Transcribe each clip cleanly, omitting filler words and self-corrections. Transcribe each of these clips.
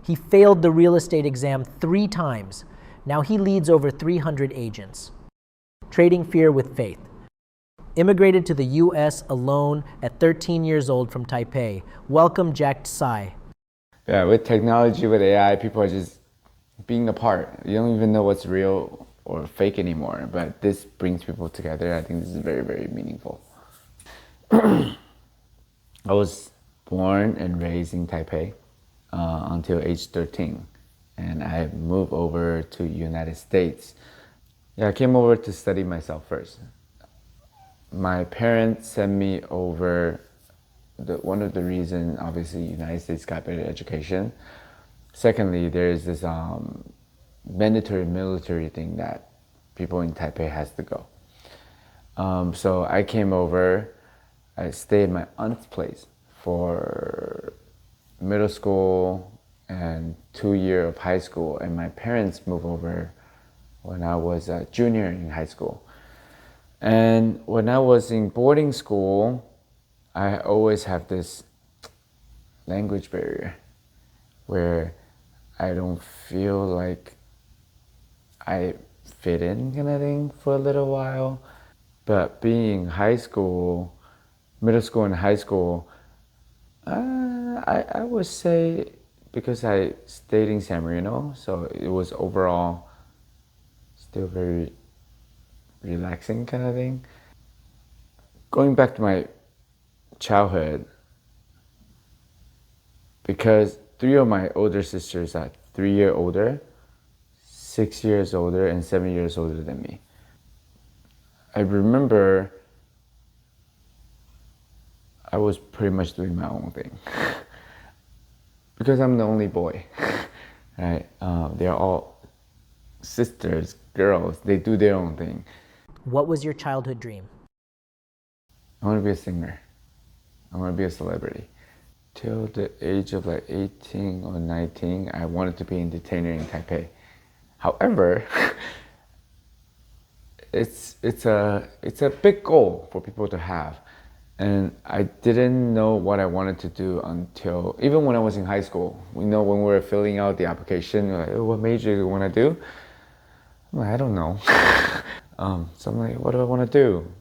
He failed the real estate exam 3 times. Now he leads over 300 agents. Trading fear with faith. Immigrated to the U.S. alone at 13 years old from Taipei. Welcome, Jack Tsai. Yeah, with technology, with AI, people are just being apart. You don't even know what's real or fake anymore, but this brings people together. I think this is very, very meaningful. I was born and raised in Taipei until age 13, and I moved over to United States. Yeah, I came over to study myself first. My parents sent me over. One of the reasons, obviously, United States got better education. Secondly, there is this mandatory military thing that people in Taipei has to go. So I came over. I stayed at my aunt's place for middle school and 2 years of high school, and my parents moved over when I was a junior in high school. And when I was in boarding school, I always have this language barrier where I don't feel like I fit in kind of thing for a little while. But being in high school, middle school and high school, I would say because I stayed in San Marino, so it was overall still very relaxing kind of thing. Going back to my childhood, because 3 of my older sisters are 3 years older, 6 years older, and 7 years older than me. I remember I was pretty much doing my own thing because I'm the only boy, right? They're all sisters, girls. They do their own thing. What was your childhood dream? I want to be a singer. I want to be a celebrity. Till the age of like 18 or 19, I wanted to be an entertainer in Taipei. However, it's a big goal for people to have. And I didn't know what I wanted to do until, even when I was in high school. When we were filling out the application, we're like, oh, what major do you want to do? I'm like, I don't know. So I'm like, what do I want to do?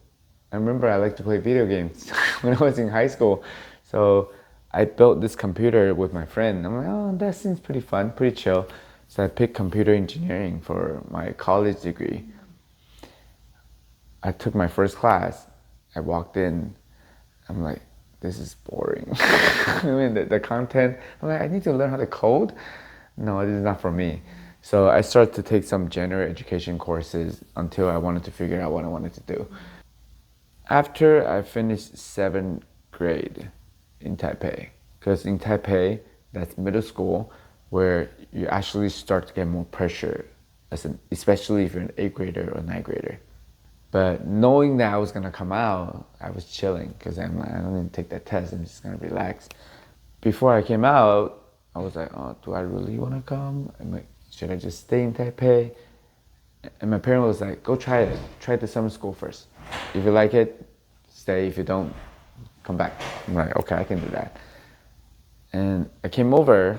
I remember I liked to play video games when I was in high school. So I built this computer with my friend. I'm like, oh, that seems pretty fun, pretty chill. So I picked computer engineering for my college degree. I took my first class. I walked in. I'm like, this is boring. I mean, the content, I'm like, I need to learn how to code? No, this is not for me. So I started to take some general education courses until I wanted to figure out what I wanted to do. After I finished 7th grade in Taipei, because in Taipei, that's middle school, where you actually start to get more pressure, especially if you're an 8th grader or 9th grader. But knowing that I was gonna come out, I was chilling because I'm like, I don't need to take that test, I'm just gonna relax. Before I came out, I was like, oh, do I really wanna come? I'm like, should I just stay in Taipei? And my parent was like, go try it. Try the summer school first. If you like it, stay. If you don't, come back. I'm like, okay, I can do that. And I came over,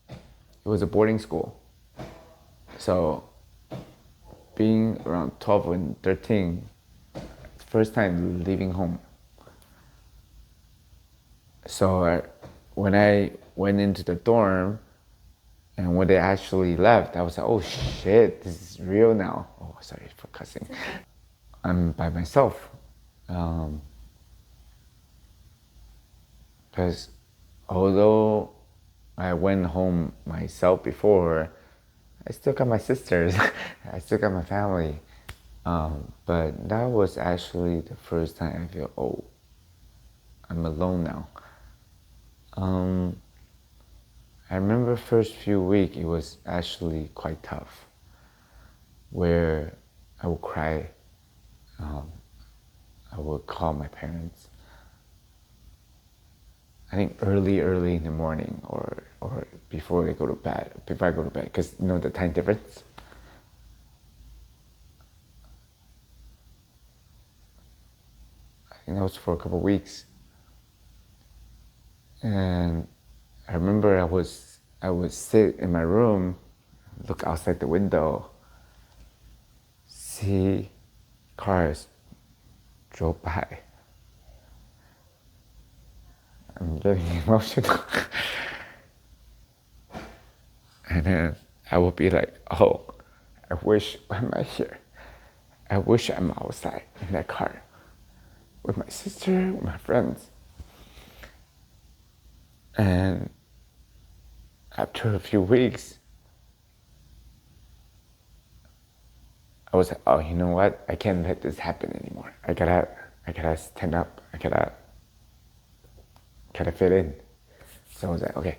it was a boarding school. So being around 12 and 13, first time leaving home. So when I went into the dorm, and when they actually left, I was like, oh shit, this is real now. Oh, sorry for cussing. I'm by myself. Because although I went home myself before, I still got my sisters. I still got my family. But that was actually the first time I feel, oh, I'm alone now. I remember first few weeks, it was actually quite tough, where I would cry. I would call my parents. I think early in the morning or before I go to bed, because you know the time difference. I think that was for a couple of weeks. And I remember I would sit in my room, look outside the window, see cars drove by. I'm getting emotional. And then I would be like, oh, I wish I'm right here. I wish I'm outside in that car with my sister, with my friends. And after a few weeks, I was like, oh, you know what? I can't let this happen anymore. I gotta stand up. I gotta fit in. So I was like, okay,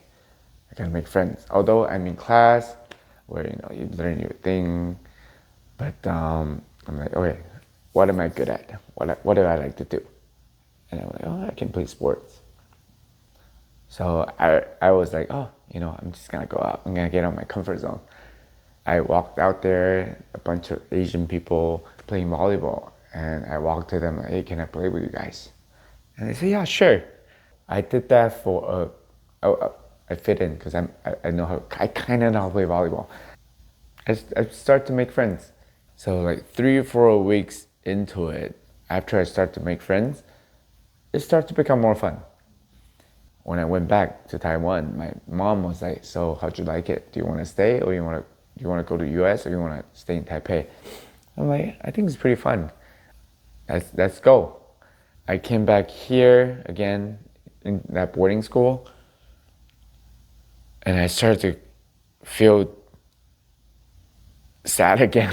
I gotta make friends. Although I'm in class where you learn your thing, but I'm like, okay, what am I good at? What do I like to do? And I'm like, oh, I can play sports. So I was like, oh, I'm just gonna go out. I'm gonna get out of my comfort zone. I walked out there, a bunch of Asian people playing volleyball, and I walked to them like, hey, can I play with you guys? And they said, yeah, sure. I did that for I fit in because I kind of know how to play volleyball. I start to make friends. So like 3 or 4 weeks into it, after I start to make friends, it starts to become more fun. When I went back to Taiwan, my mom was like, so how'd you like it? Do you want to stay or do you want to go to US or you want to stay in Taipei? I'm like, I think it's pretty fun. Let's go. I came back here again in that boarding school and I started to feel sad again.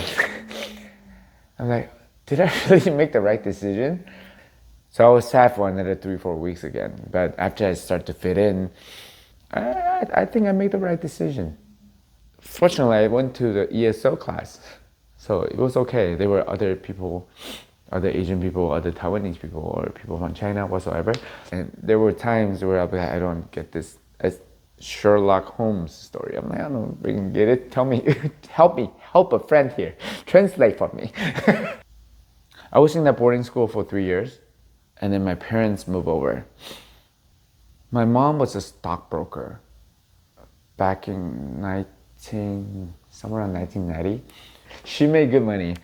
I'm like, did I really make the right decision? So I was sad for another 3 or 4 weeks again. But after I start to fit in, I think I made the right decision. Fortunately, I went to the ESO class, so it was okay. There were other people, other Asian people, other Taiwanese people, or people from China whatsoever. And there were times where I'll be like, I don't get this Sherlock Holmes story. I'm like, I don't really get it. Tell me, help a friend here. Translate for me. I was in that boarding school for 3 years, and then my parents moved over. My mom was a stockbroker back in somewhere around 1990. She made good money,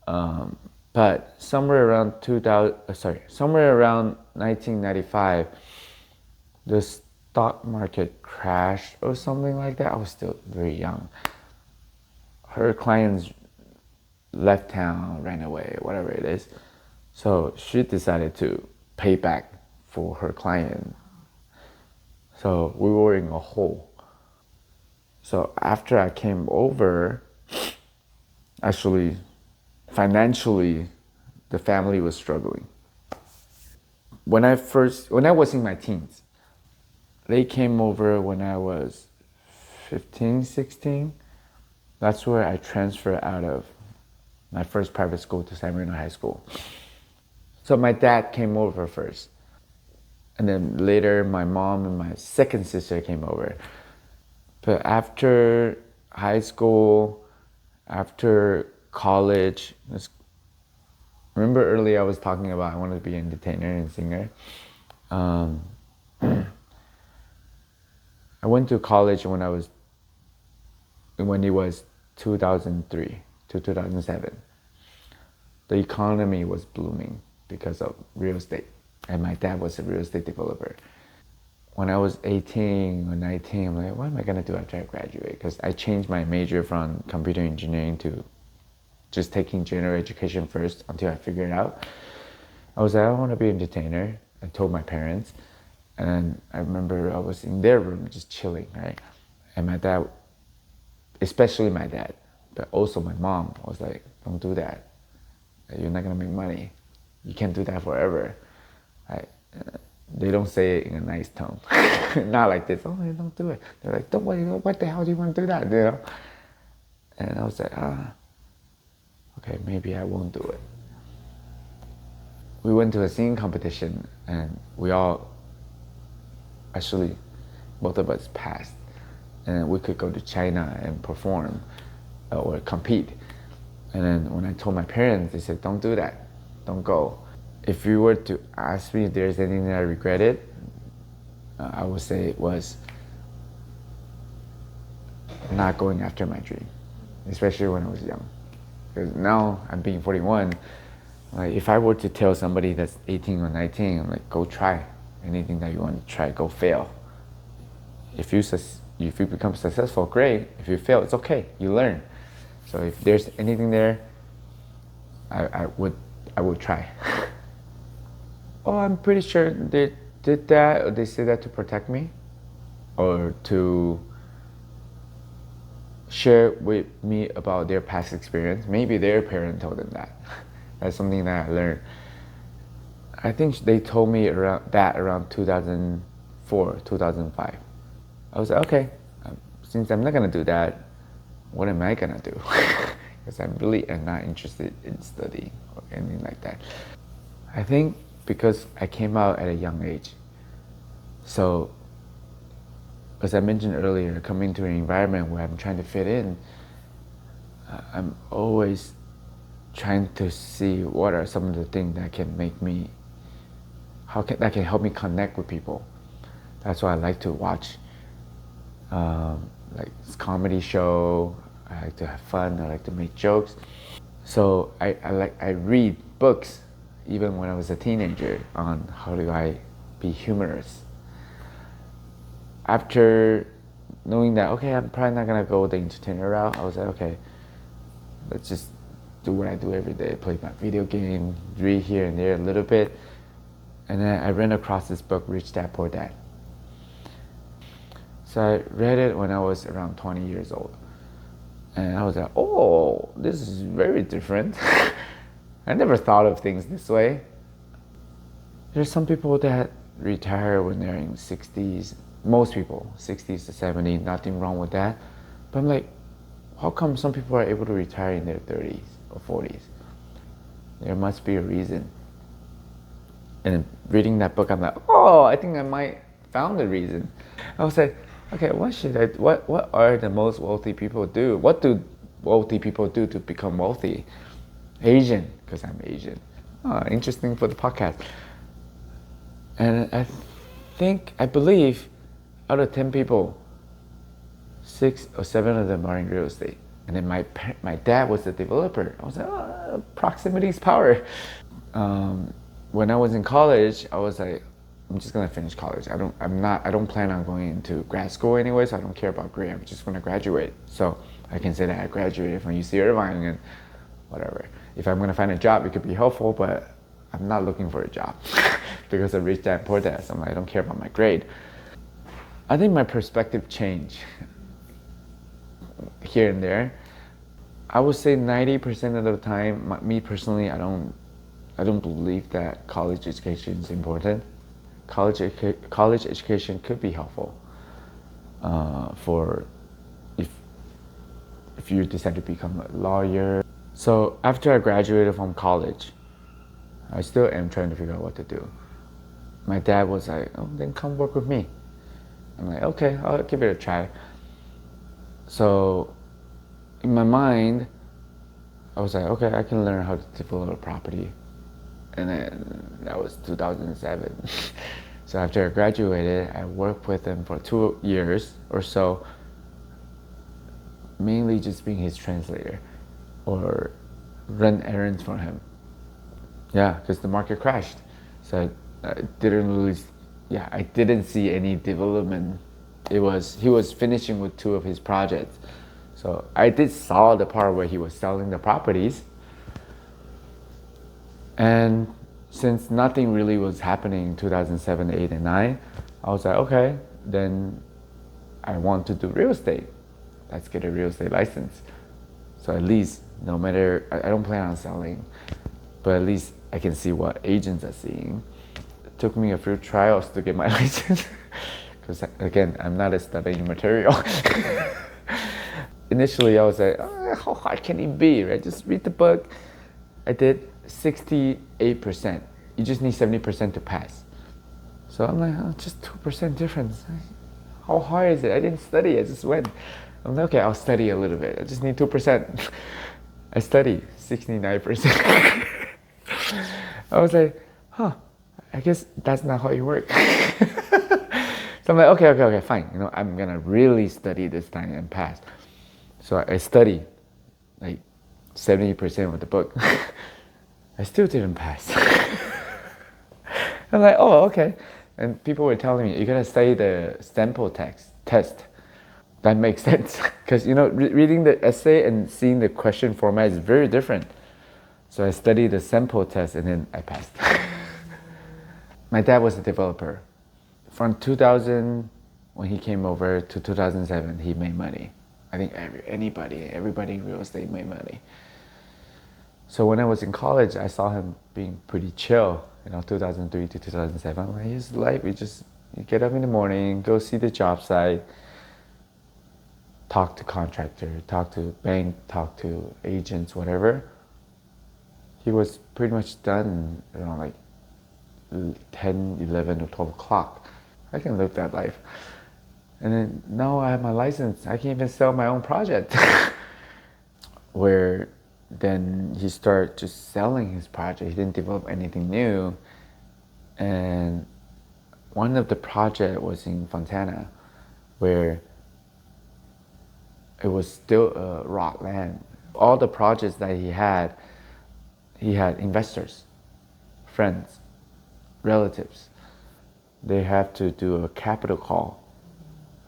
but somewhere around 1995, the stock market crashed or something like that. I was still very young. Her clients left town, ran away, whatever it is. So she decided to pay back for her client. So we were in a hole. So after I came over, actually, financially, the family was struggling. When I was in my teens, they came over when I was 15, 16. That's where I transferred out of my first private school to San Marino High School. So my dad came over first. And then later my mom and my second sister came over. But after high school, after college, remember earlier I was talking about I wanted to be an entertainer and singer. I went to college when it was 2003 to 2007. The economy was blooming because of real estate, and my dad was a real estate developer. When I was 18 or 19, I'm like, what am I gonna do after I graduate? Because I changed my major from computer engineering to just taking general education first until I figured it out. I was like, I want to be an entertainer. I told my parents, and I remember I was in their room just chilling, right? And my dad, especially my dad, but also my mom, was like, don't do that. You're not gonna make money. You can't do that forever. They don't say it in a nice tone. Not like this, oh, don't do it. They're like, don't worry, what the hell do you want to do that, And I was like, okay, maybe I won't do it. We went to a singing competition and we all, actually, both of us passed. And we could go to China and perform or compete. And then when I told my parents, they said, don't do that, don't go. If you were to ask me if there's anything that I regretted, I would say it was not going after my dream, especially when I was young. Because now I'm being 41, like if I were to tell somebody that's 18 or 19, I'm like, go try anything that you want to try, go fail. If you become successful, great. If you fail, it's okay. You learn. So if there's anything there, I would try. Oh, I'm pretty sure they did that, or they said that to protect me, or to share with me about their past experience. Maybe their parent told them that. That's something that I learned. I think they told me around 2004, 2005. I was like, okay, since I'm not gonna do that, what am I gonna do? Because I really am not interested in studying or anything like that. I think because I came out at a young age. So, as I mentioned earlier, coming to an environment where I'm trying to fit in, I'm always trying to see what are some of the things that can make me, that can help me connect with people. That's why I like to watch like comedy show. I like to have fun. I like to make jokes. So I read books even when I was a teenager on how do I be humorous. After knowing that, okay, I'm probably not gonna go the entertainer route, I was like, okay, let's just do what I do every day, play my video game, read here and there a little bit. And then I ran across this book, Rich Dad, Poor Dad. So I read it when I was around 20 years old. And I was like, oh, this is very different. I never thought of things this way. There's some people that retire when they're in 60s. Most people, 60s to 70s, nothing wrong with that. But I'm like, how come some people are able to retire in their 30s or 40s? There must be a reason. And reading that book, I'm like, oh, I think I might found the reason. I was like, okay, what are the most wealthy people do? What do wealthy people do to become wealthy? Asian, because I'm Asian. Oh, interesting for the podcast. And I believe out of 10 people, 6 or 7 of them are in real estate. And then my dad was a developer. I was like, oh, proximity is power. When I was in college, I was like, I'm just gonna finish college. I don't plan on going into grad school anyway, so I don't care about grade. I'm just gonna graduate. So I can say that I graduated from UC Irvine and whatever. If I'm gonna find a job, it could be helpful, but I'm not looking for a job because of Rich Dad, Poor Dad. So I'm like, I don't care about my grade. I think my perspective changed here and there. I would say 90% of the time, me personally, I don't believe that college education is important. College education could be helpful for if you decide to become a lawyer. So after I graduated from college, I still am trying to figure out what to do. My dad was like, oh, then come work with me. I'm like, okay, I'll give it a try. So in my mind, I was like, okay, I can learn how to develop a property. And then that was 2007. So after I graduated, I worked with him for 2 years or so, mainly just being his translator or run errands for him. Yeah, because the market crashed. So I didn't see any development. He was finishing with 2 of his projects. So I did saw the part where he was selling the properties. And since nothing really was happening in 2007, 8, and 9, I was like, okay, then I want to do real estate. Let's get a real estate license. So at least, no matter, I don't plan on selling, but at least I can see what agents are seeing. It took me a few trials to get my license, because again, I'm not a studying material. Initially, I was like, oh, how hard can it be, right? Just read the book. I did 68%. You just need 70% to pass. So I'm like, oh, just 2% difference. How hard is it? I didn't study, I just went. I'm like, okay, I'll study a little bit. I just need 2%. I studied 69%. I was like, I guess that's not how it works. So I'm like, okay, fine. I'm gonna really study this time and pass. So I studied like 70% of the book. I still didn't pass. I'm like, oh, okay. And people were telling me, you gotta study the sample test. That makes sense. Because, reading the essay and seeing the question format is very different. So I studied the sample test and then I passed. My dad was a developer. From 2000, when he came over, to 2007, he made money. I think everybody in real estate made money. So when I was in college, I saw him being pretty chill, 2003 to 2007. I'm like, his life, you get up in the morning, go see the job site, talk to contractor, talk to bank, talk to agents, whatever. He was pretty much done around like 10, 11, or 12 o'clock. I can live that life. And then now I have my license. I can even sell my own project. Where then he started just selling his project. He didn't develop anything new. And one of the project was in Fontana, where it was still a rock land. All the projects that he had investors, friends, relatives. They have to do a capital call,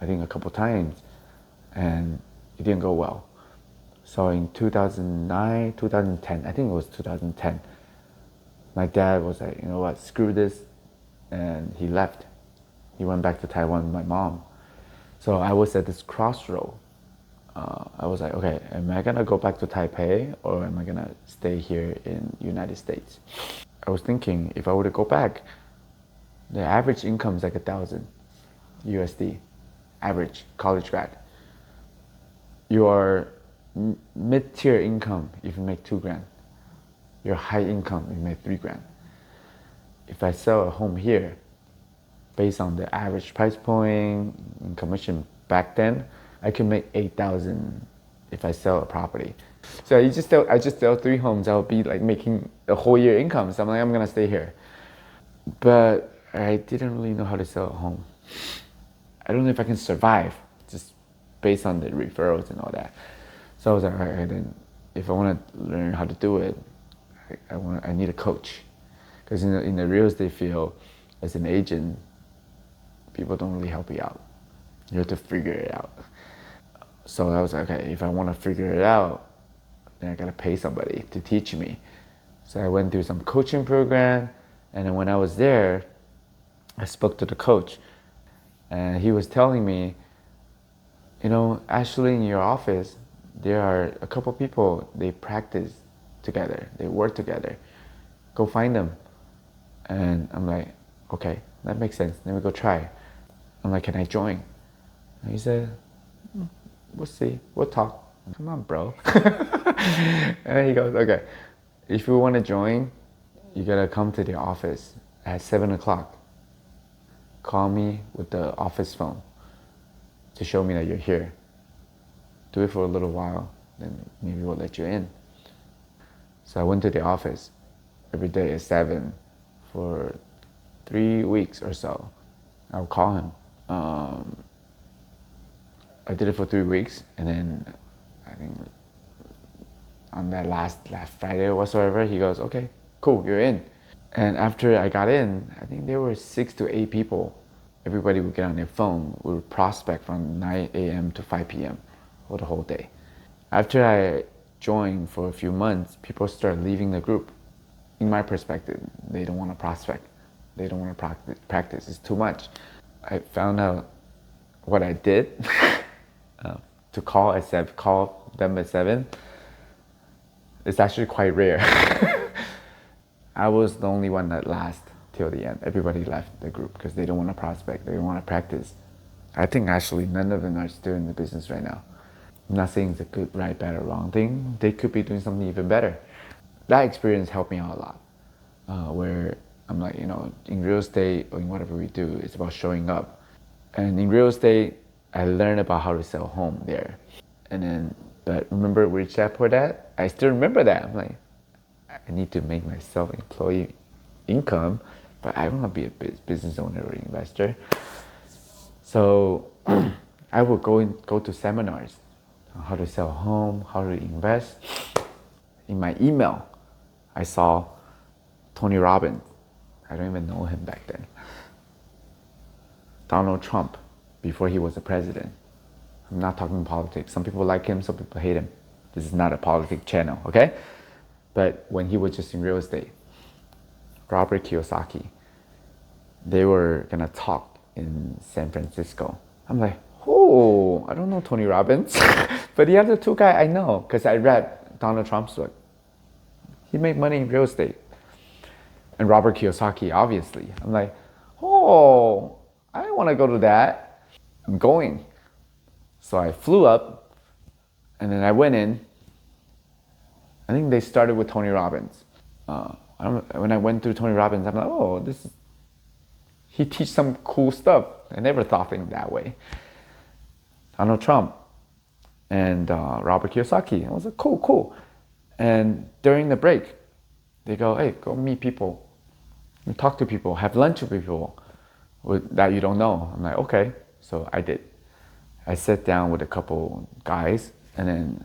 I think a couple times, and it didn't go well. So in 2009, 2010, I think it was 2010, my dad was like, you know what, screw this, and he left. He went back to Taiwan with my mom. So I was at this crossroad. I was like, okay, am I gonna go back to Taipei or am I gonna stay here in United States? I was thinking, if I were to go back, the average income is like 1,000 USD, average college grad. Your mid-tier income, if you make 2 grand. Your high income, if you make 3 grand. If I sell a home here, based on the average price point and commission back then, I can make 8,000 if I sell a property. So I just sell 3 homes, I'll be like making a whole year income. So I'm like, I'm gonna stay here. But I didn't really know how to sell a home. I don't know if I can survive just based on the referrals and all that. So I was like, all right, then if I want to learn how to do it, I need a coach. Because in the real estate field, as an agent, people don't really help you out. You have to figure it out. So I was like, okay, if I want to figure it out, then I gotta pay somebody to teach me. So I went through some coaching program, and then when I was there, I spoke to the coach, and he was telling me, actually in your office, there are a couple people, they practice together, they work together. Go find them. And I'm like, okay, that makes sense. Let me go try. I'm like, can I join? And he said, we'll see, we'll talk. Come on, bro. And he goes, okay, if you want to join, you gotta come to the office at 7 o'clock. Call me with the office phone to show me that you're here. Do it for a little while, then maybe we'll let you in. So I went to the office every day at 7 for 3 weeks or so. I would call him. I did it for 3 weeks, and then I think on that last Friday or whatsoever, he goes, okay, cool, you're in. And after I got in, I think there were 6 to 8 people. Everybody would get on their phone, we would prospect from 9 a.m. to 5 p.m. for the whole day. After I joined for a few months, people started leaving the group. In my perspective, they don't want to prospect. They don't want to practice. It's too much. I found out what I did to call them at 7. It's actually quite rare. I was the only one that lasted till the end. Everybody left the group because they don't want to prospect. They don't want to practice. I think actually none of them are still in the business right now. I'm not saying it's a good, right, bad, or wrong thing. They could be doing something even better. That experience helped me out a lot. Where I'm like, in real estate or in whatever we do, it's about showing up. And in real estate, I learned about how to sell home there. And then, but remember Rich Dad Poor Dad? I still remember that. I'm like, I need to make myself employee income, but I don't want to be a business owner or investor. So I would go to seminars on how to sell a home, how to invest. In my email, I saw Tony Robbins. I don't even know him back then. Donald Trump, before he was a president. I'm not talking politics. Some people like him, some people hate him. This is not a politic channel, okay? But when he was just in real estate, Robert Kiyosaki, they were gonna talk in San Francisco. I'm like, oh, I don't know Tony Robbins. But the other two guys I know, because I read Donald Trump's book. He made money in real estate. And Robert Kiyosaki, obviously. I'm like, oh, I want to go to that. I'm going. So I flew up, and then I went in. I think they started with Tony Robbins. When I went through Tony Robbins, I'm like, oh, he teaches some cool stuff. I never thought things that way. Donald Trump and Robert Kiyosaki. I was like, cool. And during the break, they go, hey, go meet people. Talk to people, have lunch with people that you don't know. I'm like, okay. So I did. I sat down with a couple guys, and then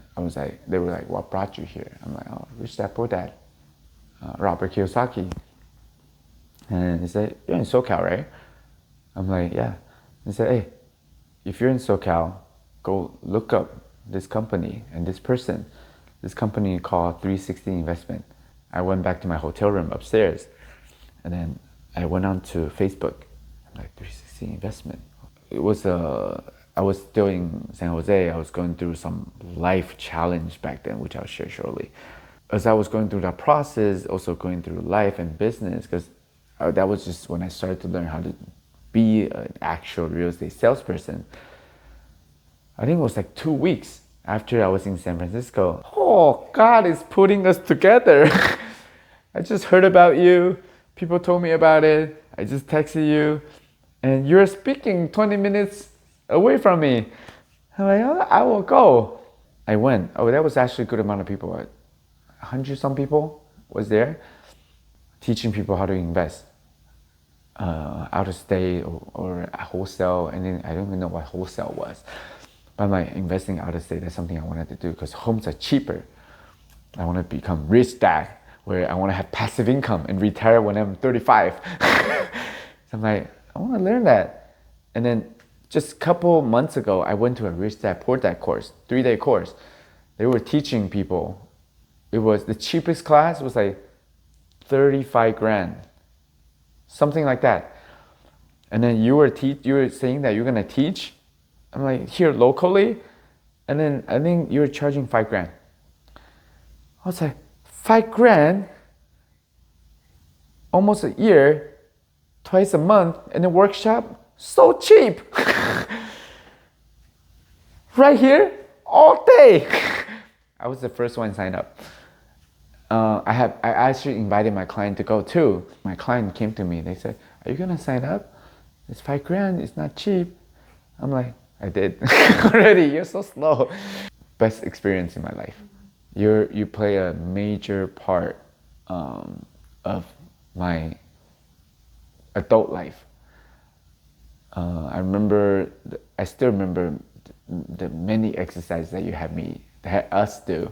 they were like, what brought you here? I'm like, oh, Rich Dad Poor Dad, Robert Kiyosaki. And he said, you're in SoCal, right? I'm like, yeah. He said, hey, if you're in SoCal, go look up this company and this person. This company called 360 Investment. I went back to my hotel room upstairs. And then I went on to Facebook. I'm like, 360 Investment. It was I was still in San Jose. I was going through some life challenge back then, which I'll share shortly. As I was going through that process, also going through life and business, because that was just when I started to learn how to be an actual real estate salesperson. I think it was like 2 weeks after I was in San Francisco. Oh, God is putting us together. I just heard about you. People told me about it. I just texted you. And you're speaking 20 minutes away from me. I'm like, oh, I will go. I went. Oh, that was actually a good amount of people. 100 some people was there teaching people how to invest out of state or wholesale. And then I don't even know what wholesale was. But I'm like, investing out of state, that's something I wanted to do because homes are cheaper. I want to become rich dad, where I want to have passive income and retire when I'm 35. So I'm like, I want to learn that. And then just a couple months ago, I went to a Rich Dad Poor Dad course, 3-day course. They were teaching people. It was the cheapest class was like 35 grand, something like that. And then you were saying that you're gonna teach. I'm like, here locally, and then I think you were charging 5 grand. I was like, 5 grand, almost a year, twice a month in a workshop, so cheap. Right here, all day. I was the first one signed up. I actually invited my client to go too. My client came to me, they said, are you gonna sign up? It's 5 grand, it's not cheap. I'm like, I did already, you're so slow. Best experience in my life. You play a major part of my adult life. I still remember the many exercises that you had us do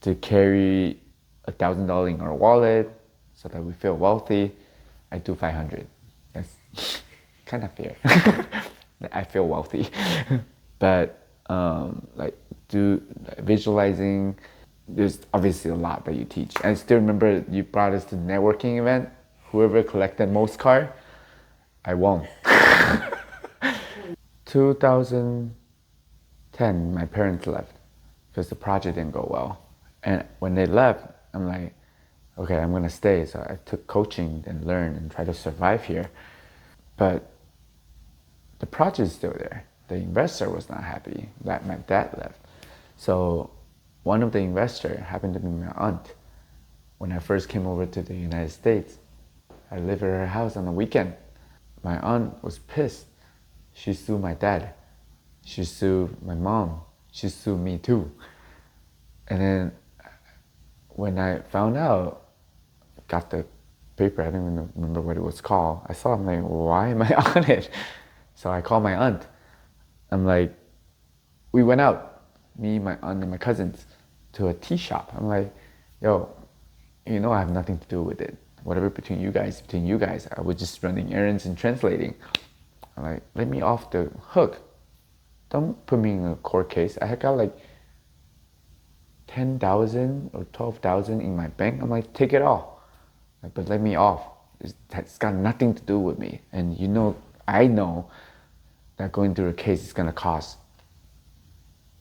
to carry $1,000 in our wallet so that we feel wealthy. I do 500. That's kind of fair. I feel wealthy. But visualizing, there's obviously a lot that you teach. I still remember you brought us to the networking event. Whoever collected most card, I won. 2010, my parents left because the project didn't go well. And when they left, I'm like, okay, I'm gonna stay. So I took coaching and learned and tried to survive here. But the project is still there. The investor was not happy that my dad left. So one of the investors happened to be my aunt. When I first came over to the United States, I lived at her house on the weekend. My aunt was pissed. She sued my dad. She sued my mom. She sued me too. And then when I found out, got the paper, I don't even remember what it was called. I saw it, I'm like, why am I on it? So I called my aunt. I'm like, we went out, me, my aunt, and my cousins, to a tea shop. I'm like, yo, you know I have nothing to do with it. Whatever between you guys. I was just running errands and translating. I'm like, let me off the hook. Don't put me in a court case. I had got like 10,000 or 12,000 in my bank. I'm like, take it all. Like, but let me off. It's got nothing to do with me. And you know, I know that going through a case is gonna cost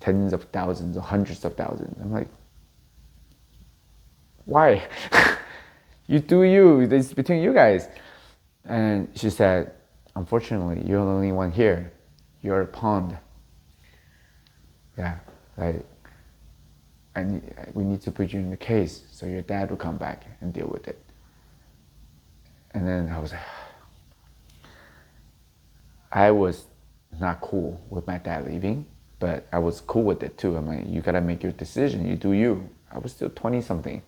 tens of thousands or hundreds of thousands. I'm like, why? You do you, it's between you guys. And she said, unfortunately, you're the only one here. You're a pawn. Yeah, like, we need to put you in the case so your dad will come back and deal with it. And then I was like, I was not cool with my dad leaving, but I was cool with it too. I'm like, you gotta make your decision, you do you. I was still 20 something.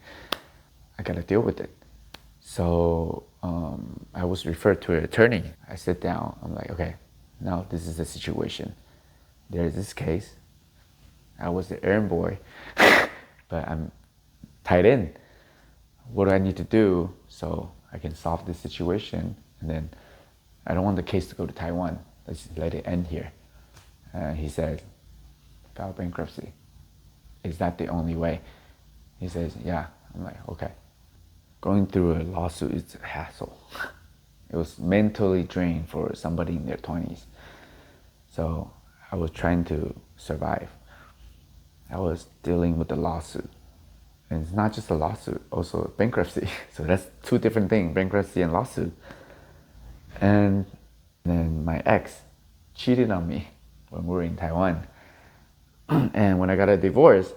I gotta deal with it. So I was referred to an attorney. I sit down, I'm like, okay, now this is the situation. There's this case. I was the errand boy, but I'm tied in. What do I need to do so I can solve this situation? And then I don't want the case to go to Taiwan. Let's let it end here. He said, file bankruptcy. Is that the only way? He says, yeah. I'm like, okay. Going through a lawsuit is a hassle. It was mentally drained for somebody in their 20s. So I was trying to survive. I was dealing with the lawsuit. And it's not just a lawsuit, also bankruptcy. So that's two different things, bankruptcy and lawsuit. And then my ex cheated on me when we were in Taiwan. And when I got a divorce,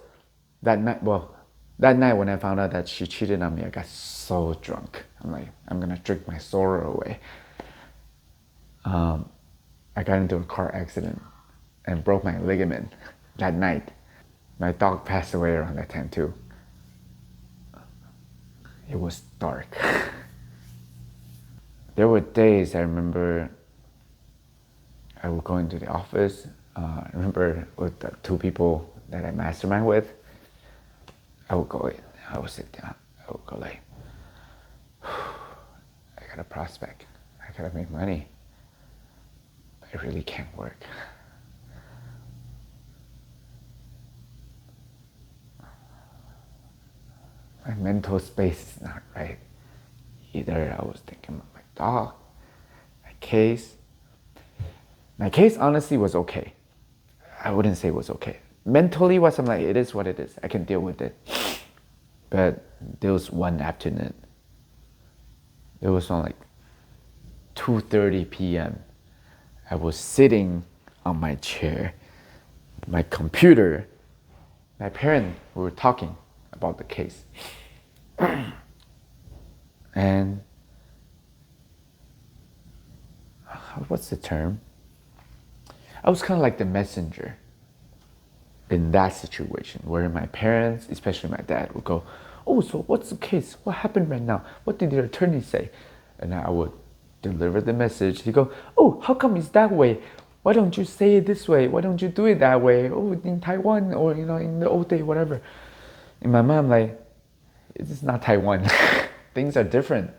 that night when I found out that she cheated on me, I got so drunk. I'm like, I'm gonna drink my sorrow away. I got into a car accident and broke my ligament that night. My dog passed away around that time too. It was dark. There were days I remember I would go into the office. I remember with the two people that I mastermind with, I would go in, I would sit down, I would go like, I got a prospect, I gotta make money. I really can't work. My mental space is not right. Either I was thinking about my dog, my case. My case honestly was okay. I wouldn't say it was okay. Mentally was I'm like, it is what it is. I can deal with it. But there was one afternoon. It was on like 2:30 p.m. I was sitting on my chair, my computer, my parents were talking about the case. And what's the term? I was kind of like the messenger in that situation where my parents, especially my dad, would go, oh, so what's the case? What happened right now? What did your attorney say? And I would deliver the message. He'd go, oh, how come it's that way? Why don't you say it this way? Why don't you do it that way? Oh, in Taiwan or, in the old day, whatever. In my mind, I'm like, it's not Taiwan. Things are different.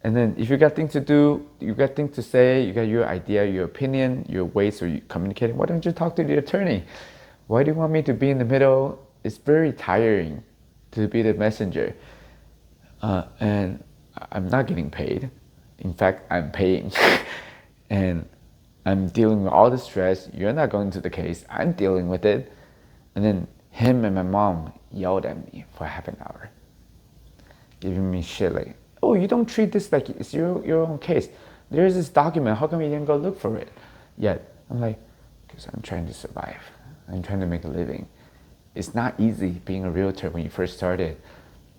And then if you got things to do, you got things to say, you got your idea, your opinion, your ways of communicating, why don't you talk to the attorney? Why do you want me to be in the middle? It's very tiring to be the messenger. And I'm not getting paid. In fact, I'm paying. And I'm dealing with all the stress. You're not going to the case. I'm dealing with it. And then him and my mom yelled at me for half an hour, giving me shit like, oh, you don't treat this like it's your own case. There's this document. How come you didn't go look for it yet? I'm like, because I'm trying to survive. I'm trying to make a living. It's not easy being a realtor when you first started.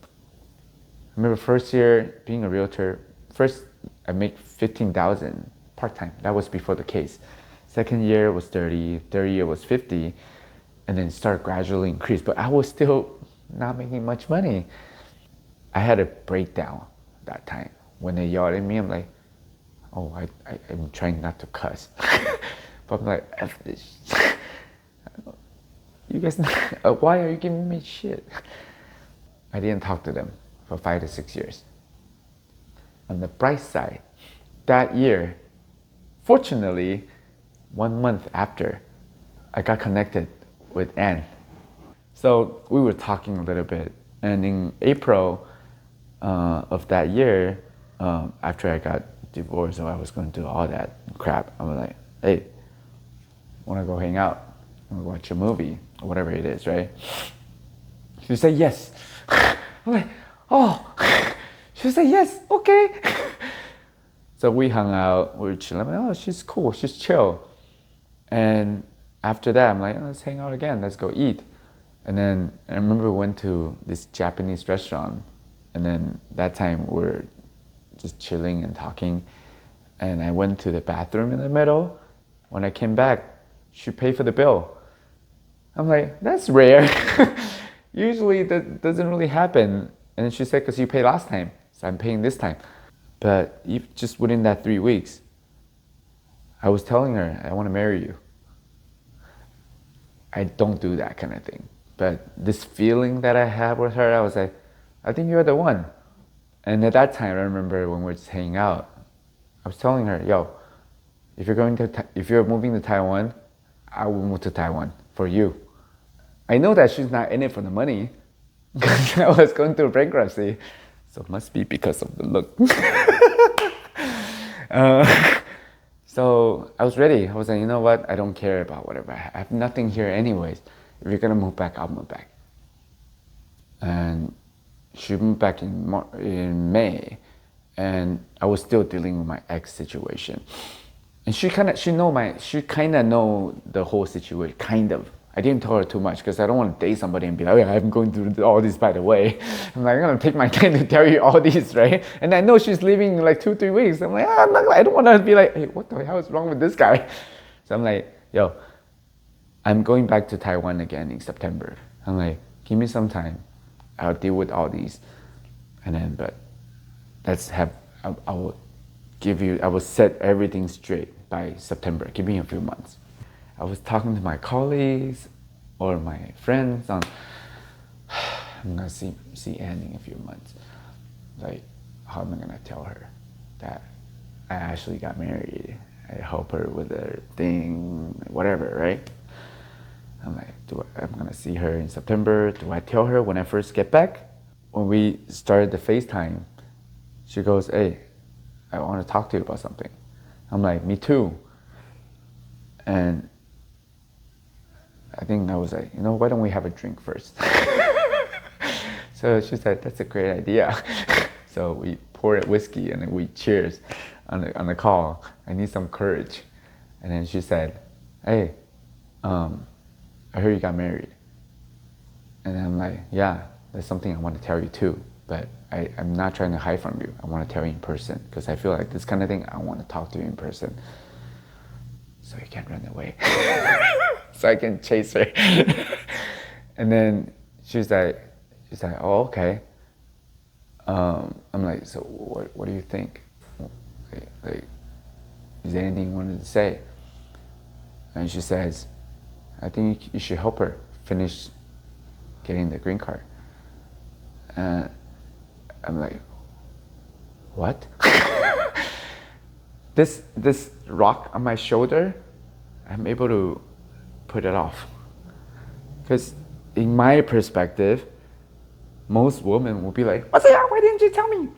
I remember first year being a realtor, first I made 15,000 part-time. That was before the case. Second year was 30, third year was 50, and then start gradually increase. But I was still not making much money. I had a breakdown that time. When they yelled at me, I'm like, oh, I'm trying not to cuss. But I'm like, F this. You guys, why are you giving me shit? I didn't talk to them for 5 to 6 years. On the bright side, that year, fortunately, 1 month after, I got connected with Anne. So we were talking a little bit, and in April of that year, after I got divorced, so I was going through all that crap. I was like, hey, wanna go hang out? Wanna watch a movie? Or whatever it is, right? She said yes. I'm like, oh. She said yes, okay. So we hung out, we were chilling. I'm like, oh, she's cool, she's chill. And after that, I'm like, oh, let's hang out again, let's go eat. And then I remember we went to this Japanese restaurant. And then that time we're just chilling and talking. And I went to the bathroom in the middle. When I came back, she paid for the bill. I'm like, that's rare. Usually that doesn't really happen. And then she said, because you paid last time, so I'm paying this time. But just within that 3 weeks, I was telling her, I want to marry you. I don't do that kind of thing. But this feeling that I had with her, I was like, I think you're the one. And at that time, I remember when we were just hanging out, I was telling her, yo, if you're moving to Taiwan, I will move to Taiwan for you. I know that she's not in it for the money because I was going through bankruptcy. So it must be because of the look. So I was ready. I was like, you know what? I don't care about whatever. I have nothing here anyways. If you're gonna move back, I'll move back. And she moved back in May, and I was still dealing with my ex situation. And she kind of know the whole situation, kind of. I didn't tell her too much because I don't want to date somebody and be like, oh yeah, I'm going through all this by the way. I'm like, I'm gonna take my time to tell you all this, right? And I know she's leaving in like 2-3 weeks. I'm like, I don't want to be like, hey, what the hell is wrong with this guy? So I'm like, yo, I'm going back to Taiwan again in September. I'm like, give me some time. I'll deal with all these. And then, but I will set everything straight by September. Give me a few months. I was talking to my colleagues or my friends on, I'm gonna see Anne in a few months. Like, how am I gonna tell her that I actually got married? I help her with her thing, whatever, right? I'm like, I'm gonna see her in September. Do I tell her when I first get back? When we started the FaceTime, she goes, hey, I want to talk to you about something. I'm like, me too. And I think I was like, why don't we have a drink first? So she said, that's a great idea. So we poured whiskey and then we cheers on the call. I need some courage. And then she said, hey, I heard you got married. And I'm like, yeah, that's something I want to tell you too. But I'm not trying to hide from you. I want to tell you in person because I feel like this kind of thing, I want to talk to you in person. So you can't run away. So I can chase her. And then she's like, oh, okay. I'm like, so what do you think? Like, is there anything you wanted to say? And she says, I think you should help her finish getting the green card. I'm like, what? This rock on my shoulder, I'm able to put it off. Because in my perspective, most women will be like, what's up? Why didn't you tell me?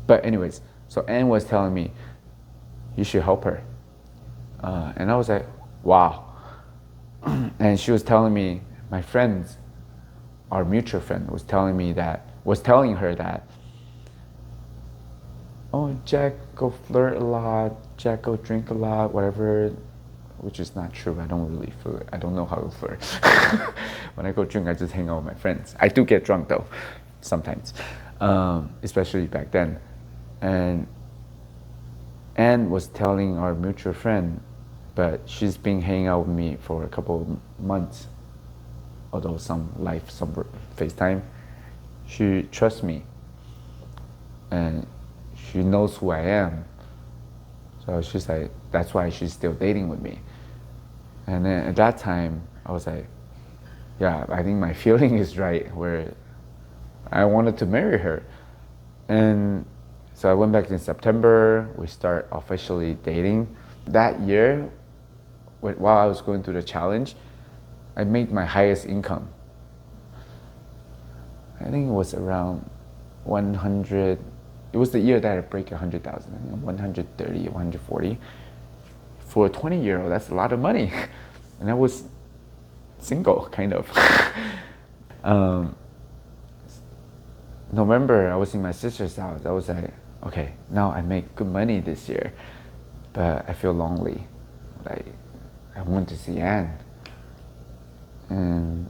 But anyways, so Anne was telling me, you should help her. And I was like, wow. And she was telling me, my friends, our mutual friend was telling her that, oh, Jack go flirt a lot, Jack go drink a lot, whatever, which is not true. I don't really flirt. I don't know how to flirt. When I go drink, I just hang out with my friends. I do get drunk though, sometimes, especially back then. And Anne was telling our mutual friend, but she's been hanging out with me for a couple of months, although some FaceTime. She trusts me, and she knows who I am. So she's like, that's why she's still dating with me. And then at that time, I was like, yeah, I think my feeling is right, where I wanted to marry her. And so I went back in September, we start officially dating. That year, while I was going through the challenge, I made my highest income. I think it was around 100, it was the year that I break 100,000, 130, 140. For a 20-year-old, that's a lot of money. And I was single, kind of. November, I was in my sister's house. I was like, okay, now I make good money this year, but I feel lonely. Like, I want to see Anne. And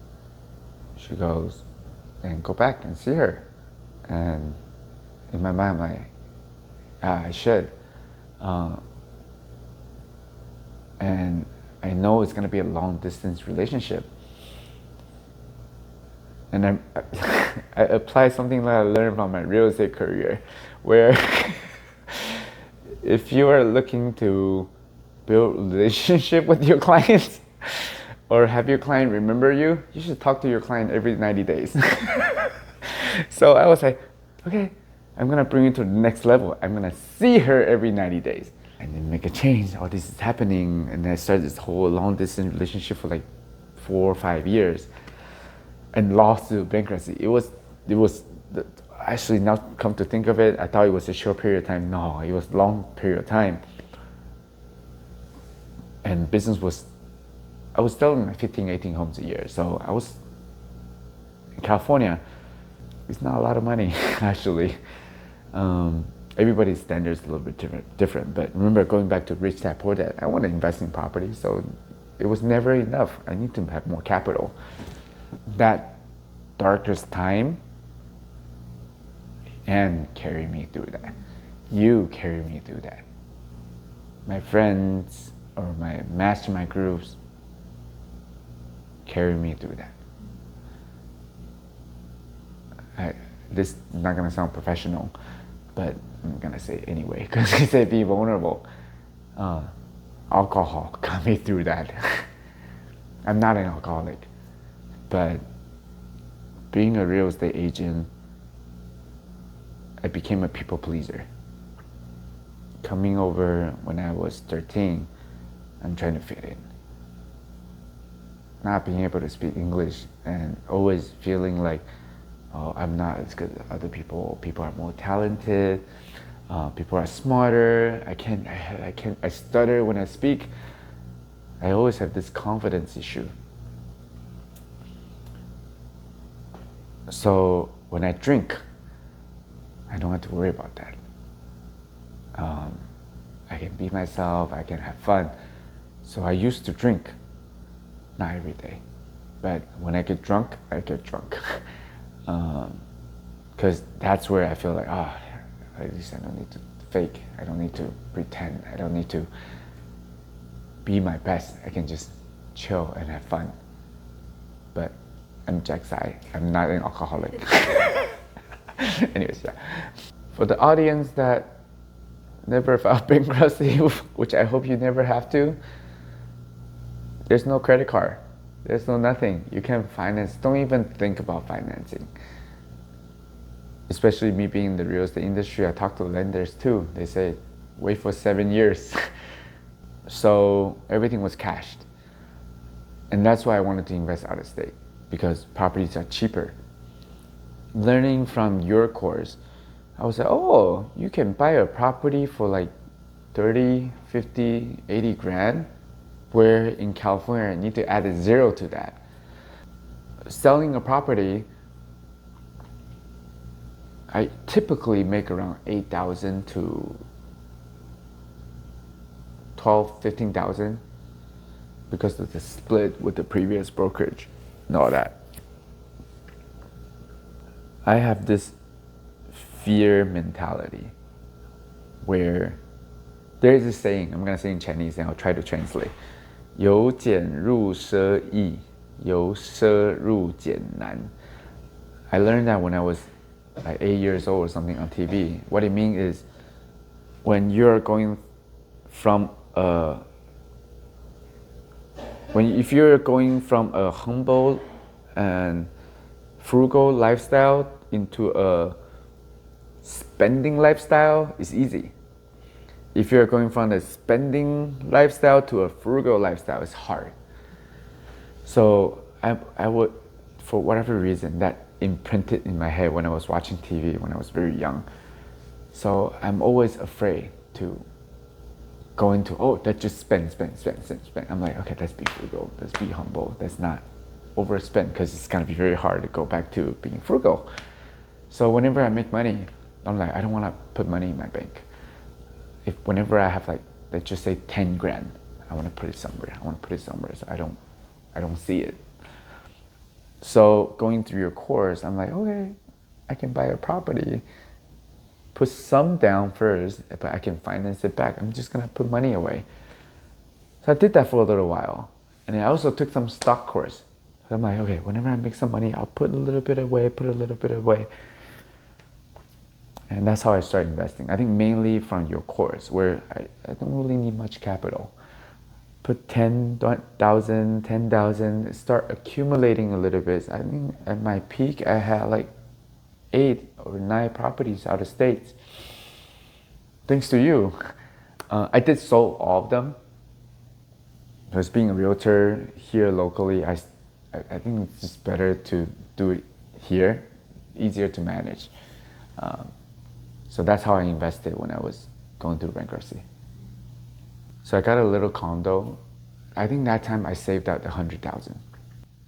she goes, then go back and see her. And in my mind, I'm like, I should. And I know it's gonna be a long distance relationship. And I apply something that I learned from my real estate career, where if you are looking to build a relationship with your clients or have your client remember you, you should talk to your client every 90 days. So I was like, okay, I'm gonna bring it to the next level. I'm gonna see her every 90 days and then make a change. All this is happening. And I started this whole long distance relationship for like 4 or 5 years and lost to bankruptcy. It was actually, now come to think of it, I thought it was a short period of time. No, it was a long period of time. And business was, I was selling 15, 18 homes a year. So I was in California. It's not a lot of money, actually. Everybody's standards a little bit different. But remember, going back to Rich Dad Poor Dad, I want to invest in property, so it was never enough. I need to have more capital. That darkest time, and carry me through that. You carry me through that. My friends or my mastermind groups carry me through that. This is not gonna sound professional, but I'm gonna say it anyway, because I say be vulnerable. Alcohol got me through that. I'm not an alcoholic, but being a real estate agent, I became a people pleaser. Coming over when I was 13, I'm trying to fit in. Not being able to speak English and always feeling like, oh, I'm not as good as other people. People are more talented. People are smarter. I stutter when I speak. I always have this confidence issue. So when I drink, I don't have to worry about that. I can be myself, I can have fun. So I used to drink, not every day, but when I get drunk, I get drunk. Because that's where I feel like, at least I don't need to fake, I don't need to pretend, I don't need to be my best. I can just chill and have fun. But I'm Tsai, I'm not an alcoholic. Anyways, yeah. For the audience that never filed bankruptcy, which I hope you never have to, there's no credit card. There's no nothing. You can't finance. Don't even think about financing. Especially me being in the real estate industry, I talk to lenders too. They say, wait for 7 years. So everything was cashed. And that's why I wanted to invest out of state, because properties are cheaper. Learning from your course, I was like, oh, you can buy a property for like 30, 50, 80 grand, where in California, I need to add a zero to that. Selling a property, I typically make around 8,000 to 12, 15,000 because of the split with the previous brokerage and all that. I have this fear mentality where there's a saying, I'm gonna say in Chinese and I'll try to translate. 由俭入奢易，由奢入俭难. I learned that when I was like 8 years old or something on TV. What it means is when you're going from a if you're going from a humble and frugal lifestyle into a spending lifestyle, it's easy. If you're going from a spending lifestyle to a frugal lifestyle, it's hard. So I would, for whatever reason, that imprinted in my head when I was watching TV when I was very young. So I'm always afraid to go into, oh, let's just spend. I'm like, okay, let's be frugal, let's be humble, let's not overspend, because it's gonna be very hard to go back to being frugal. So whenever I make money, I'm like, I don't wanna put money in my bank. Whenever I have, like, let's just say 10 grand, I wanna put it somewhere. So I don't see it. So going through your course, I'm like, okay, I can buy a property, put some down first, but I can finance it back. I'm just gonna put money away. So I did that for a little while. And I also took some stock course. So I'm like, okay, whenever I make some money, I'll put a little bit away. And that's how I started investing. I think mainly from your course, where I don't really need much capital. Put 10,000, start accumulating a little bit. I think at my peak, I had like 8 or 9 properties out of state. Thanks to you. I did sold all of them. Because being a realtor here locally, I think it's just better to do it here, easier to manage. So that's how I invested when I was going through bankruptcy. So I got a little condo. I think that time I saved out 100,000.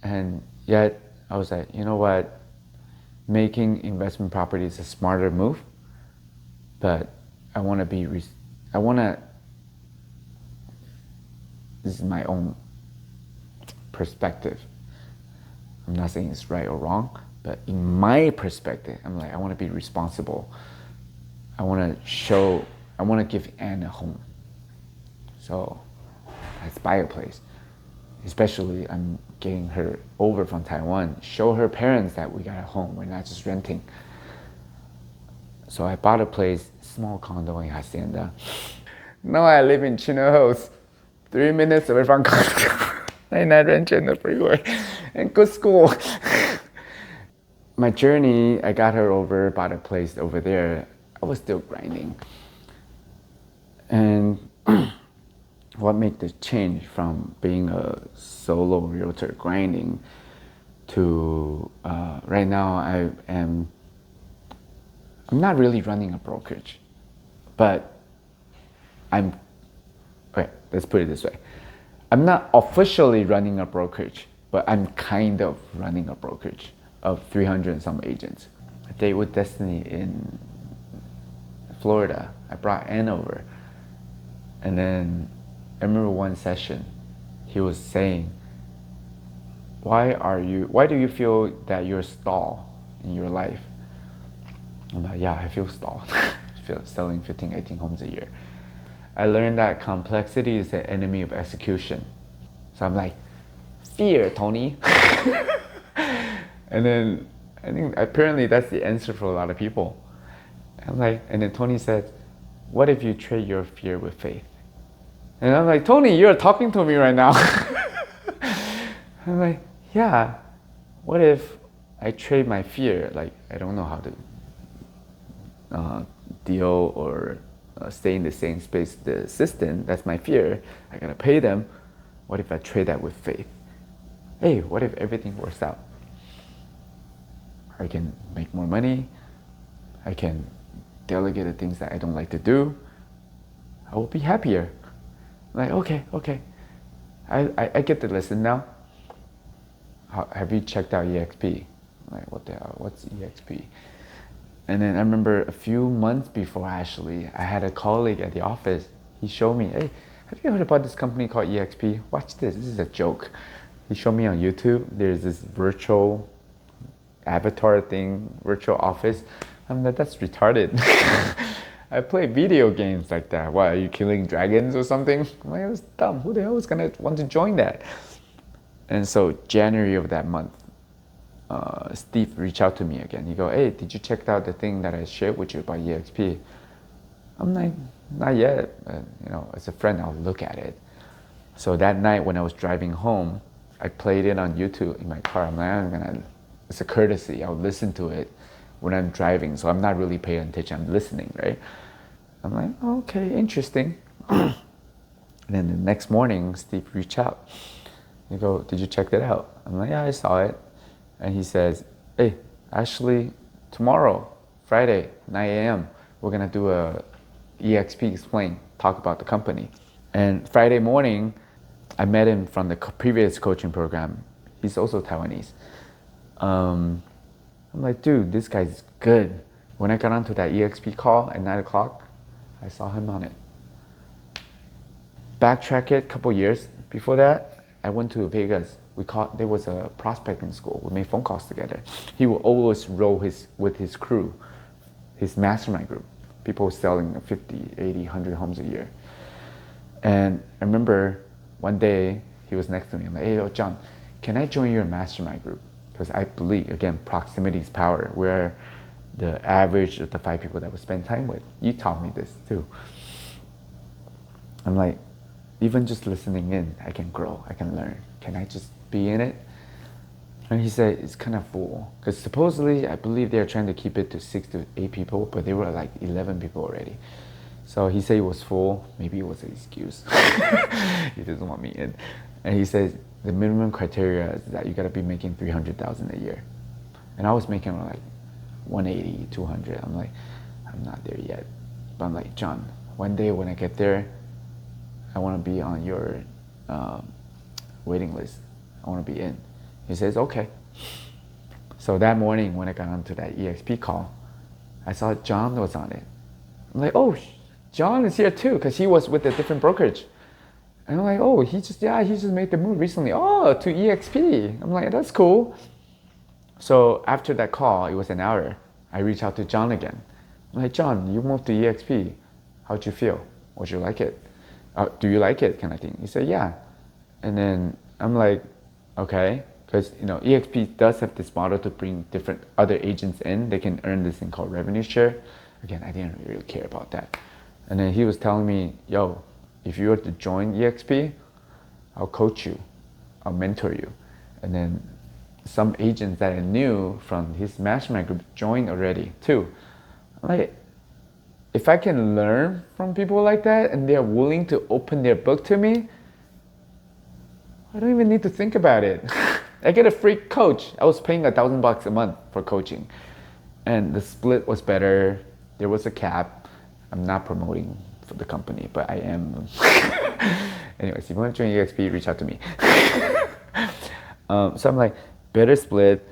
And yet I was like, you know what? Making investment property is a smarter move, but this is my own perspective. I'm not saying it's right or wrong, but in my perspective, I'm like, I want to be responsible. I want to give Anne a home. So let's buy a place. Especially I'm getting her over from Taiwan, show her parents that we got a home, we're not just renting. So I bought a place, small condo in Hacienda. Now I live in Chino Hills, 3 minutes away from Costco. 99 rent in the freeway, and good school. My journey, I got her over, bought a place over there. I was still grinding. And what made the change from being a solo realtor grinding to right now I'm not really running a brokerage, but let's put it this way. I'm not officially running a brokerage, but I'm kind of running a brokerage of 300 and some agents. A Date with Destiny in Florida, I brought Ann over. And then I remember one session, he was saying, why do you feel that you're stalled in your life? I'm like, yeah, I feel stalled. I feel selling 15, 18 homes a year. I learned that complexity is the enemy of execution. So I'm like, fear, Tony. And then I think apparently that's the answer for a lot of people. I'm like, and then Tony said, what if you trade your fear with faith? And I'm like, Tony, you're talking to me right now. I'm like, yeah, what if I trade my fear? Like, I don't know how to deal or stay in the same space, the assistant, that's my fear. I gotta pay them. What if I trade that with faith? Hey, what if everything works out? I can make more money. I can delegate the things that I don't like to do. I will be happier. Like, okay. I get the lesson now. Have you checked out EXP? Like, what the hell? What's EXP? And then I remember a few months before, actually, I had a colleague at the office. He showed me, hey, have you heard about this company called EXP? Watch this. This is a joke. He showed me on YouTube. There's this virtual avatar thing, virtual office. I'm like, that's retarded. I play video games like that. What, are you killing dragons or something? I'm like, that's dumb. Who the hell is gonna want to join that? And so January of that month, Steve reached out to me again. He go, hey, did you check out the thing that I shared with you about EXP? I'm like, Not yet, but, as a friend, I'll look at it. So that night when I was driving home, I played it on YouTube in my car. I'm like, it's a courtesy. I'll listen to it when I'm driving. So I'm not really paying attention. I'm listening, right? I'm like, okay, interesting. And then the next morning, Steve reached out. He go, did you check that out? I'm like, yeah, I saw it. And he says, hey, actually, tomorrow, Friday, 9 a.m., we're gonna do a EXP explain, talk about the company. And Friday morning, I met him from the previous coaching program. He's also Taiwanese. I'm like, dude, this guy's good. When I got onto that EXP call at 9 o'clock, I saw him on it. Backtrack it a couple years before that, I went to Vegas. There was a prospecting school. We made phone calls together. He would always roll with his crew, his mastermind group. People selling 50, 80, 100 homes a year. And I remember one day he was next to me. I'm like, hey, yo, John, can I join your mastermind group? Because I believe, again, proximity is power. We're the average of the 5 people that we spend time with. You taught me this too. I'm like, even just listening in, I can grow, I can learn. Can I just be in it? And he said, it's kind of full. Because supposedly, I believe they're trying to keep it to 6 to 8 people, but they were like 11 people already. So he said it was full. Maybe it was an excuse. He doesn't want me in. And he says, the minimum criteria is that you gotta be making 300,000 a year. And I was making like 180, 200. I'm like, I'm not there yet. But I'm like, John, one day when I get there, I want to be on your waiting list. I want to be in. He says, okay. So that morning when I got onto that EXP call, I saw John was on it. I'm like, oh, John is here too, because he was with a different brokerage. And I'm like, oh, he just made the move recently. Oh, to EXP. I'm like, that's cool. So after that call, it was an hour. I reached out to John again. I'm like, John, you moved to EXP. How'd you feel? Would you like it? Do you like it, kind of thing? He said, yeah. And then I'm like, okay, because EXP does have this model to bring different other agents in. They can earn this thing called revenue share. Again, I didn't really care about that. And then he was telling me, yo, if you were to join EXP, I'll coach you, I'll mentor you. And then some agents that I knew from his mastermind group joined already too. I'm like, if I can learn from people like that and they're willing to open their book to me, I don't even need to think about it. I get a free coach. I was paying $1,000 a month for coaching. And the split was better. There was a cap. I'm not promoting for the company, but I am. Anyways, if you want to join EXP, reach out to me. So I'm like, better split,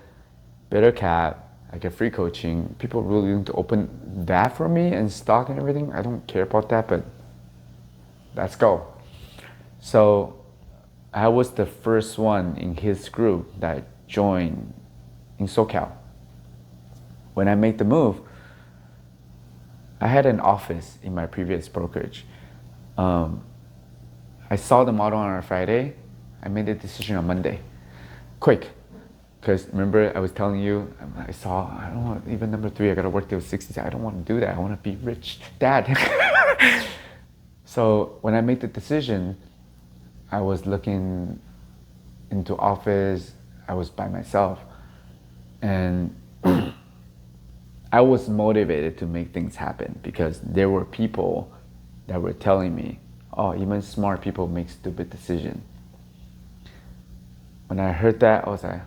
better cap. I get free coaching. People really willing to open that for me and stock and everything. I don't care about that, but let's go. So I was the first one in his group that joined in SoCal. When I made the move, I had an office in my previous brokerage. I saw the model on a Friday. I made the decision on Monday. Quick. Because remember, I was telling you, I don't want, even number 3, I gotta work till 60. I don't want to do that. I want to be rich dad. So when I made the decision, I was looking into office. I was by myself. And I was motivated to make things happen because there were people that were telling me, oh, even smart people make stupid decisions. When I heard that, I was like,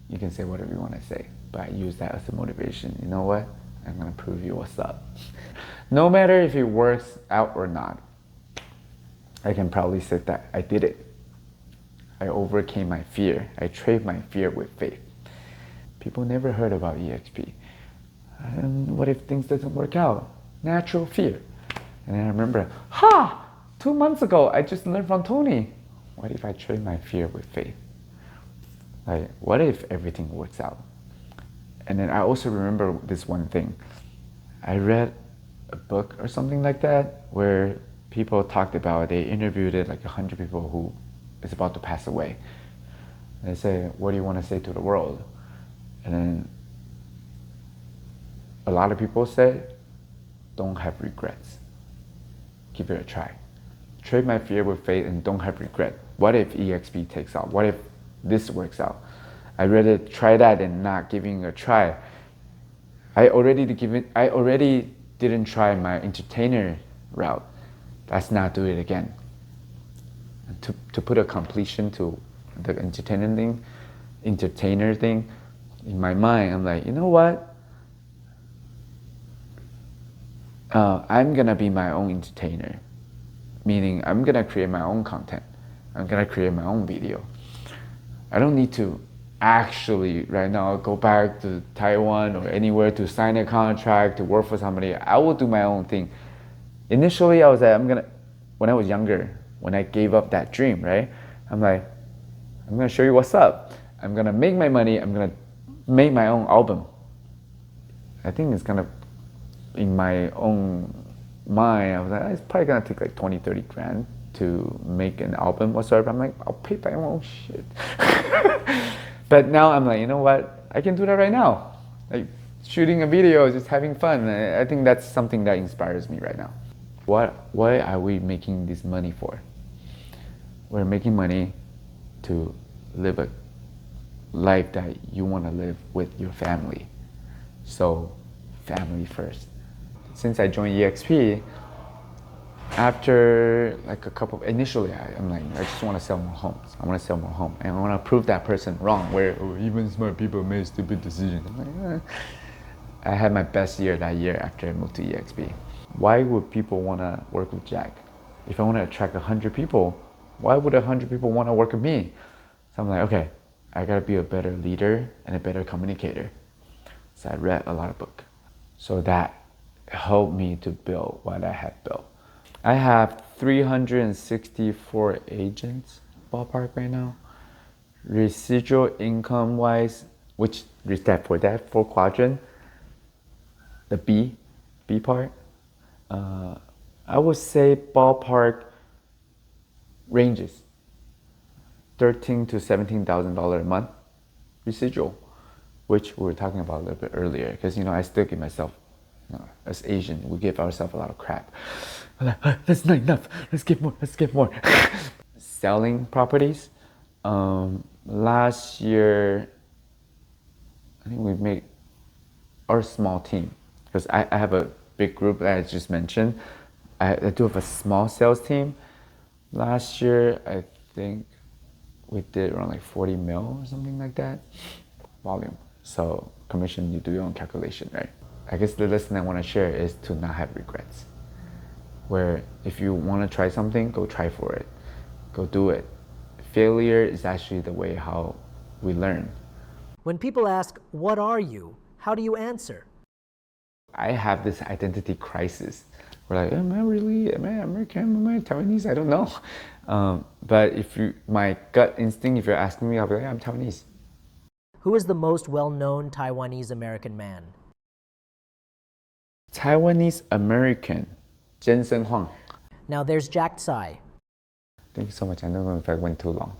you can say whatever you want to say, but I use that as a motivation. You know what? I'm gonna prove you what's up. No matter if it works out or not, I can proudly say that I did it. I overcame my fear. I traded my fear with faith. People never heard about EXP. And what if things doesn't work out? Natural fear. And then I remember, 2 months ago, I just learned from Tony. What if I trade my fear with faith? Like, what if everything works out? And then I also remember this one thing. I read a book or something like that where people talked about, they interviewed like 100 people who is about to pass away. And they say, what do you want to say to the world? And then a lot of people said, don't have regrets. give it a try. Trade my fear with faith and don't have regret. What if EXP takes off? What if this works out? I'd rather try that than not giving it a try. I already didn't try my entertainer route. Let's not do it again. To put a completion to the entertainer thing, in my mind, I'm like, you know what? I'm gonna be my own entertainer. Meaning, I'm gonna create my own content. I'm gonna create my own video. I don't need to actually right now go back to Taiwan or anywhere to sign a contract to work for somebody. I will do my own thing. Initially, I was like, when I was younger, when I gave up that dream, right? I'm like, I'm gonna show you what's up. I'm gonna make my money. I'm gonna make my own album. I think it's gonna, in my own mind, I was like, it's probably gonna take like 20, 30 grand to make an album whatsoever. I'm like, I'll pay by my own shit. But now I'm like, you know what? I can do that right now. Like shooting a video, just having fun. I think that's something that inspires me right now. Why are we making this money for? We're making money to live a life that you want to live with your family. So, family first. Since I joined EXP, after like initially I'm like, I just want to sell more homes. I want to sell more homes. And I want to prove that person wrong, where even smart people make stupid decisions. I'm like, I had my best year that year after I moved to EXP. Why would people want to work with Jack? If I want to attract 100 people, why would 100 people want to work with me? So I'm like, okay, I gotta be a better leader and a better communicator. So I read a lot of books. So that helped me to build what I had built. I have 364 agents ballpark right now. Residual income wise, which for that 4 quadrant, the B part, I would say ballpark ranges $13,000 to $17,000 a month residual, which we were talking about a little bit earlier. Because I still give myself, as Asian, we give ourselves a lot of crap. I'm like, that's not enough. Let's get more. Selling properties. Last year, I think we made our small team, because I have a big group that I just mentioned. I do have a small sales team. Last year, I think we did around like 40 mil or something like that, volume. So commission, you do your own calculation, right? I guess the lesson I want to share is to not have regrets. Where if you want to try something, go try for it. Go do it. Failure is actually the way how we learn. When people ask, what are you? How do you answer? I have this identity crisis. We're like, am I American? Am I Taiwanese? I don't know. But my gut instinct, if you're asking me, I'll be like, I'm Taiwanese. Who is the most well-known Taiwanese American man? Taiwanese American, Jensen Huang. Now there's Jack Tsai. Thank you so much. I don't know if I went too long.